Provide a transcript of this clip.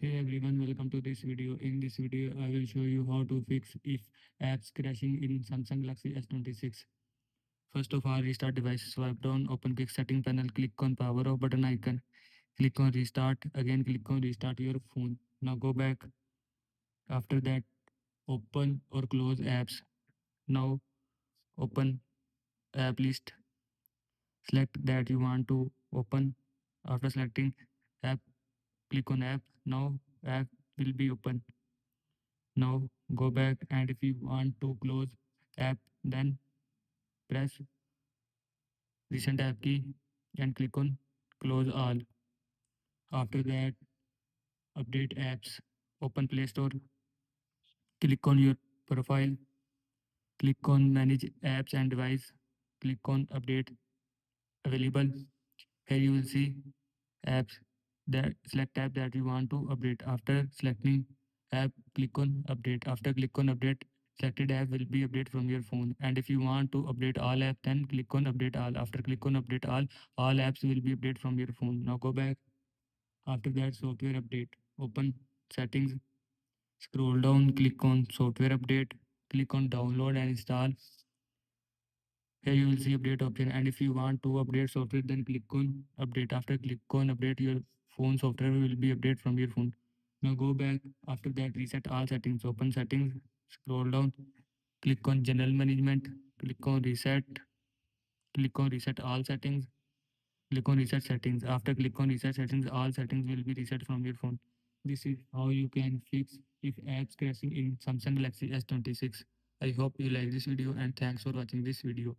Hey everyone, welcome to this video. In this video, I will show you how to fix if apps crashing in Samsung Galaxy S26. First of all, restart device. Swipe down, open quick setting panel, click on power off button icon, click on restart. Again, click on restart your phone. Now go back. After that, open or close apps. Now open app list. Select that you want to open. After selecting app, click on app. Now app will be open. Now go back, and if you want to close app, then press recent app key and click on close all. After that, update apps. Open Play Store, click on your profile, click on manage apps and device, click on update available. Here you will see apps that select app that you want to update. After selecting app, click on update. After click on update, selected app will be updated from your phone. And if you want to update all apps, then click on update all. After click on update all apps will be updated from your phone. Now go back. After that, software update. Open settings, scroll down, click on software update, click on download and install. Here you will see update option, and if you want to update software, then click on update. After click on update, your phone software will be updated from your phone. Now go back. After that, reset all settings. Open settings, scroll down, click on general management, click on reset, click on reset all settings, click on reset settings. After click on reset settings, all settings will be reset from your phone. This is how you can fix if apps crashing in Samsung Galaxy S26. I hope you like this video and thanks for watching this video.